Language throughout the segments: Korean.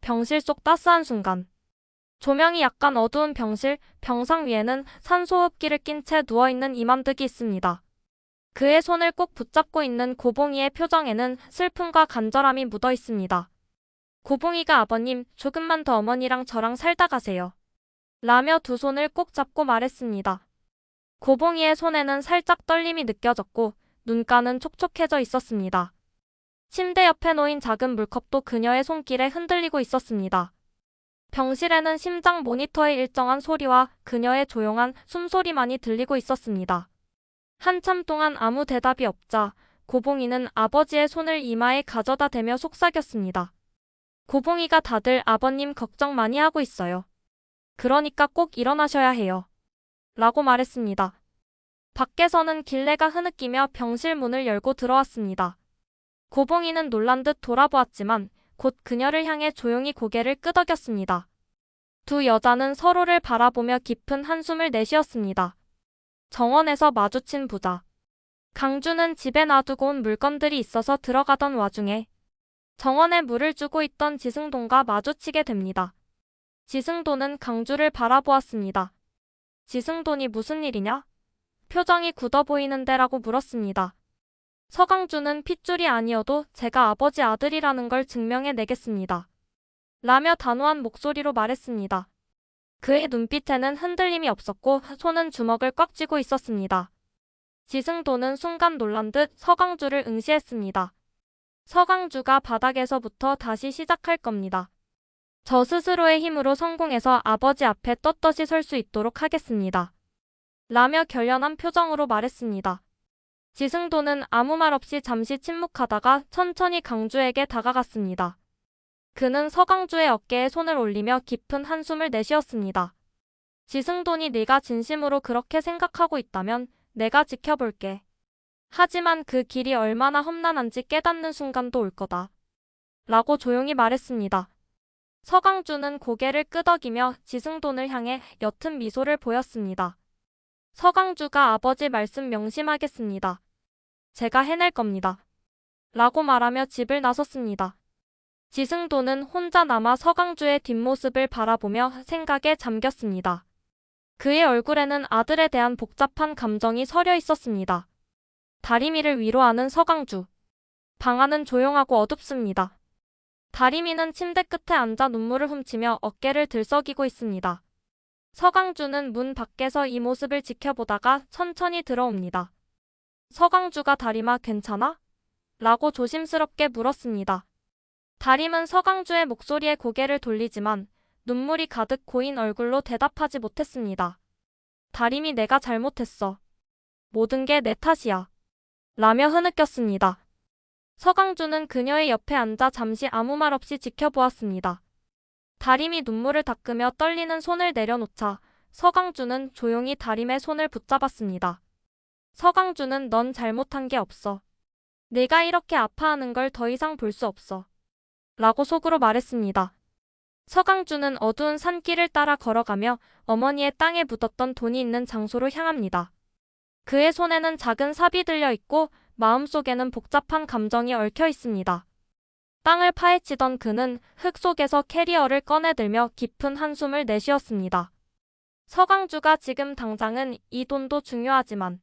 병실 속 따스한 순간. 조명이 약간 어두운 병실, 병상 위에는 산소호흡기를 낀 채 누워있는 이만득이 있습니다. 그의 손을 꼭 붙잡고 있는 고봉이의 표정에는 슬픔과 간절함이 묻어 있습니다. 고봉이가 아버님, 조금만 더 어머니랑 저랑 살다 가세요. 라며 두 손을 꼭 잡고 말했습니다. 고봉이의 손에는 살짝 떨림이 느껴졌고 눈가는 촉촉해져 있었습니다. 침대 옆에 놓인 작은 물컵도 그녀의 손길에 흔들리고 있었습니다. 병실에는 심장 모니터의 일정한 소리와 그녀의 조용한 숨소리만이 들리고 있었습니다. 한참 동안 아무 대답이 없자 고봉이는 아버지의 손을 이마에 가져다 대며 속삭였습니다. 고봉이가 다들 아버님 걱정 많이 하고 있어요. 그러니까 꼭 일어나셔야 해요. 라고 말했습니다. 밖에서는 길레가 흐느끼며 병실 문을 열고 들어왔습니다. 고봉이는 놀란 듯 돌아보았지만 곧 그녀를 향해 조용히 고개를 끄덕였습니다. 두 여자는 서로를 바라보며 깊은 한숨을 내쉬었습니다. 정원에서 마주친 부자. 강주는 집에 놔두고 온 물건들이 있어서 들어가던 와중에 정원에 물을 주고 있던 지승돈과 마주치게 됩니다. 지승돈은 강주를 바라보았습니다. 지승돈이 무슨 일이냐? 표정이 굳어 보이는데라고 물었습니다. 서강주는 핏줄이 아니어도 제가 아버지 아들이라는 걸 증명해 내겠습니다. 라며 단호한 목소리로 말했습니다. 그의 눈빛에는 흔들림이 없었고 손은 주먹을 꽉 쥐고 있었습니다. 지승도는 순간 놀란 듯 서강주를 응시했습니다. 서강주가 바닥에서부터 다시 시작할 겁니다. 저 스스로의 힘으로 성공해서 아버지 앞에 떳떳이 설 수 있도록 하겠습니다. 라며 결연한 표정으로 말했습니다. 지승도는 아무 말 없이 잠시 침묵하다가 천천히 강주에게 다가갔습니다. 그는 서강주의 어깨에 손을 올리며 깊은 한숨을 내쉬었습니다. 지승돈이 네가 진심으로 그렇게 생각하고 있다면 내가 지켜볼게. 하지만 그 길이 얼마나 험난한지 깨닫는 순간도 올 거다. 라고 조용히 말했습니다. 서강주는 고개를 끄덕이며 지승돈을 향해 옅은 미소를 보였습니다. 서강주가 아버지 말씀 명심하겠습니다. 제가 해낼 겁니다. 라고 말하며 집을 나섰습니다. 지승도는 혼자 남아 서강주의 뒷모습을 바라보며 생각에 잠겼습니다. 그의 얼굴에는 아들에 대한 복잡한 감정이 서려 있었습니다. 다리미를 위로하는 서강주. 방 안은 조용하고 어둡습니다. 다리미는 침대 끝에 앉아 눈물을 훔치며 어깨를 들썩이고 있습니다. 서강주는 문 밖에서 이 모습을 지켜보다가 천천히 들어옵니다. 서강주가 다리마 괜찮아? 라고 조심스럽게 물었습니다. 다림은 서강주의 목소리에 고개를 돌리지만 눈물이 가득 고인 얼굴로 대답하지 못했습니다. 다림이 내가 잘못했어. 모든 게 내 탓이야. 라며 흐느꼈습니다. 서강주는 그녀의 옆에 앉아 잠시 아무 말 없이 지켜보았습니다. 다림이 눈물을 닦으며 떨리는 손을 내려놓자 서강주는 조용히 다림의 손을 붙잡았습니다. 서강주는 넌 잘못한 게 없어. 내가 이렇게 아파하는 걸 더 이상 볼 수 없어. 라고 속으로 말했습니다. 서강주는 어두운 산길을 따라 걸어가며 어머니의 땅에 묻었던 돈이 있는 장소로 향합니다. 그의 손에는 작은 삽이 들려 있고 마음속에는 복잡한 감정이 얽혀 있습니다. 땅을 파헤치던 그는 흙 속에서 캐리어를 꺼내들며 깊은 한숨을 내쉬었습니다. 서강주가 지금 당장은 이 돈도 중요하지만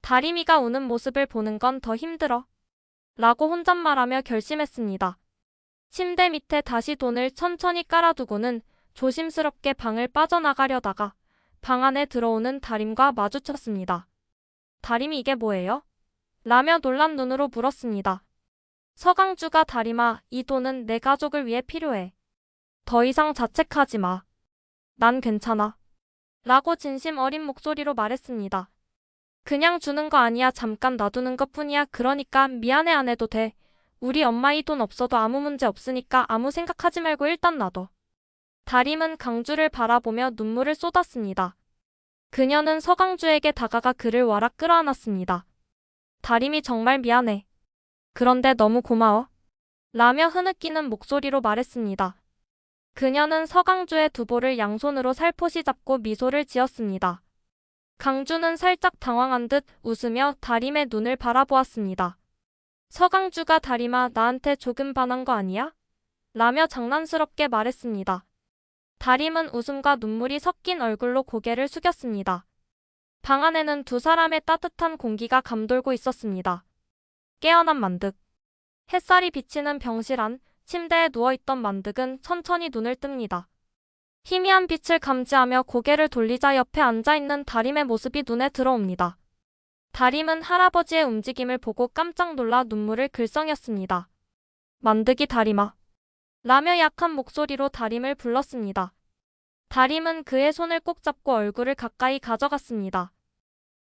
다리미가 우는 모습을 보는 건 더 힘들어. 라고 혼잣말하며 결심했습니다. 침대 밑에 다시 돈을 천천히 깔아두고는 조심스럽게 방을 빠져나가려다가 방 안에 들어오는 다림과 마주쳤습니다. 다림이 이게 뭐예요? 라며 놀란 눈으로 물었습니다. 서강주가 다림아, 이 돈은 내 가족을 위해 필요해. 더 이상 자책하지 마. 난 괜찮아. 라고 진심 어린 목소리로 말했습니다. 그냥 주는 거 아니야. 잠깐 놔두는 것뿐이야. 그러니까 미안해 안 해도 돼. 우리 엄마 이 돈 없어도 아무 문제 없으니까 아무 생각하지 말고 일단 놔둬. 다림은 강주를 바라보며 눈물을 쏟았습니다. 그녀는 서강주에게 다가가 그를 와락 끌어안았습니다. 다림이 정말 미안해. 그런데 너무 고마워. 라며 흐느끼는 목소리로 말했습니다. 그녀는 서강주의 두 볼을 양손으로 살포시 잡고 미소를 지었습니다. 강주는 살짝 당황한 듯 웃으며 다림의 눈을 바라보았습니다. 서강주가 다림아, 나한테 조금 반한 거 아니야? 라며 장난스럽게 말했습니다. 다림은 웃음과 눈물이 섞인 얼굴로 고개를 숙였습니다. 방 안에는 두 사람의 따뜻한 공기가 감돌고 있었습니다. 깨어난 만득. 햇살이 비치는 병실 안 침대에 누워있던 만득은 천천히 눈을 뜹니다. 희미한 빛을 감지하며 고개를 돌리자 옆에 앉아있는 다림의 모습이 눈에 들어옵니다. 다림은 할아버지의 움직임을 보고 깜짝 놀라 눈물을 글썽였습니다. 만득이 다림아. 라며 약한 목소리로 다림을 불렀습니다. 다림은 그의 손을 꼭 잡고 얼굴을 가까이 가져갔습니다.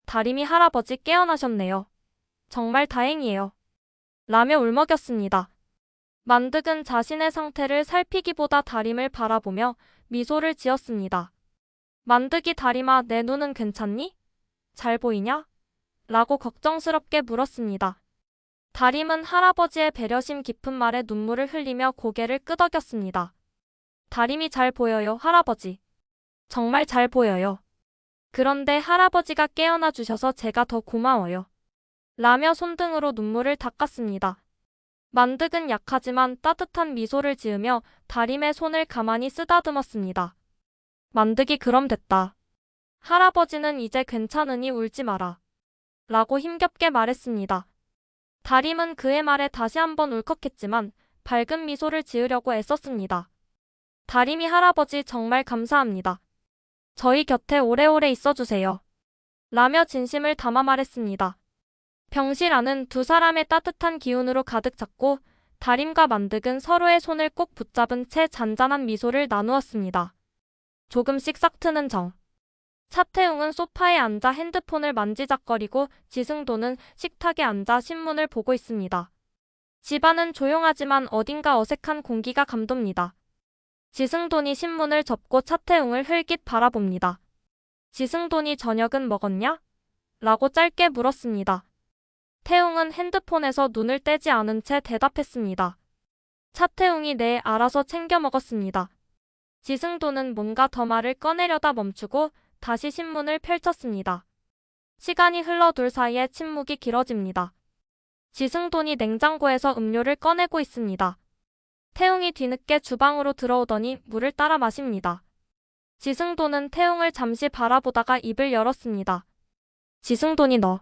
다림이 할아버지 깨어나셨네요. 정말 다행이에요. 라며 울먹였습니다. 만득은 자신의 상태를 살피기보다 다림을 바라보며 미소를 지었습니다. 만득이 다림아, 내 눈은 괜찮니? 잘 보이냐? 라고 걱정스럽게 물었습니다. 다림은 할아버지의 배려심 깊은 말에 눈물을 흘리며 고개를 끄덕였습니다. 다림이 잘 보여요, 할아버지. 정말 잘 보여요. 그런데 할아버지가 깨어나 주셔서 제가 더 고마워요. 라며 손등으로 눈물을 닦았습니다. 만득은 약하지만 따뜻한 미소를 지으며 다림의 손을 가만히 쓰다듬었습니다. 만득이 그럼 됐다. 할아버지는 이제 괜찮으니 울지 마라. 라고 힘겹게 말했습니다. 다림은 그의 말에 다시 한번 울컥했지만 밝은 미소를 지으려고 애썼습니다. 다림이 할아버지 정말 감사합니다. 저희 곁에 오래오래 있어주세요. 라며 진심을 담아 말했습니다. 병실 안은 두 사람의 따뜻한 기운으로 가득 찼고 다림과 만득은 서로의 손을 꼭 붙잡은 채 잔잔한 미소를 나누었습니다. 조금씩 싹트는 정. 차태웅은 소파에 앉아 핸드폰을 만지작거리고 지승도는 식탁에 앉아 신문을 보고 있습니다. 집안은 조용하지만 어딘가 어색한 공기가 감돕니다. 지승돈이 신문을 접고 차태웅을 흘깃 바라봅니다. 지승돈이 저녁은 먹었냐? 라고 짧게 물었습니다. 태웅은 핸드폰에서 눈을 떼지 않은 채 대답했습니다. 차태웅이 네, 알아서 챙겨 먹었습니다. 지승돈은 뭔가 더 말을 꺼내려다 멈추고 다시 신문을 펼쳤습니다. 시간이 흘러둘 사이에 침묵이 길어집니다. 지승돈이 냉장고에서 음료를 꺼내고 있습니다. 태웅이 뒤늦게 주방으로 들어오더니 물을 따라 마십니다. 지승돈은 태웅을 잠시 바라보다가 입을 열었습니다. 지승돈이 너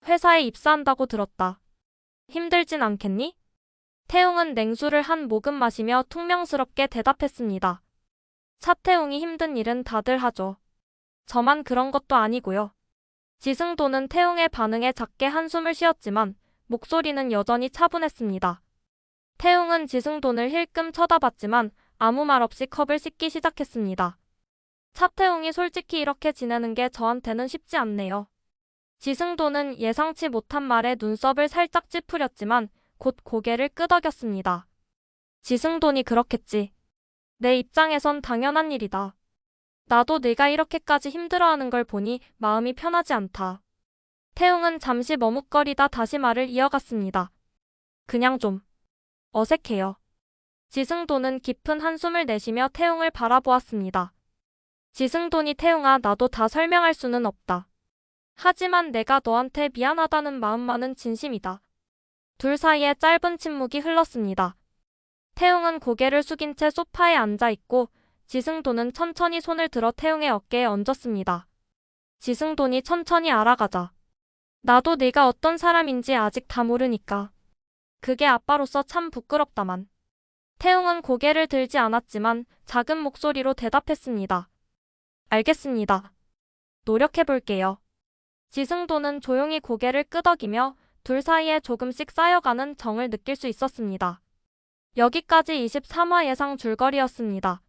회사에 입사한다고 들었다. 힘들진 않겠니? 태웅은 냉수를 한 모금 마시며 퉁명스럽게 대답했습니다. 차태웅이 힘든 일은 다들 하죠. 저만 그런 것도 아니고요. 지승돈은 태웅의 반응에 작게 한숨을 쉬었지만 목소리는 여전히 차분했습니다. 태웅은 지승돈을 힐끔 쳐다봤지만 아무 말 없이 컵을 씻기 시작했습니다. 차태웅이 솔직히 이렇게 지내는 게 저한테는 쉽지 않네요. 지승돈은 예상치 못한 말에 눈썹을 살짝 찌푸렸지만 곧 고개를 끄덕였습니다. 지승돈이 그렇겠지. 내 입장에선 당연한 일이다. 나도 네가 이렇게까지 힘들어하는 걸 보니 마음이 편하지 않다. 태웅은 잠시 머뭇거리다 다시 말을 이어갔습니다. 그냥 좀 어색해요. 지승돈은 깊은 한숨을 내쉬며 태웅을 바라보았습니다. 지승돈이 태웅아, 나도 다 설명할 수는 없다. 하지만 내가 너한테 미안하다는 마음만은 진심이다. 둘 사이에 짧은 침묵이 흘렀습니다. 태웅은 고개를 숙인 채 소파에 앉아있고 지승돈은 천천히 손을 들어 태웅의 어깨에 얹었습니다. 지승돈이 천천히 알아가자. 나도 네가 어떤 사람인지 아직 다 모르니까. 그게 아빠로서 참 부끄럽다만. 태웅은 고개를 들지 않았지만 작은 목소리로 대답했습니다. 알겠습니다. 노력해볼게요. 지승돈은 조용히 고개를 끄덕이며 둘 사이에 조금씩 쌓여가는 정을 느낄 수 있었습니다. 여기까지 23화 예상 줄거리였습니다.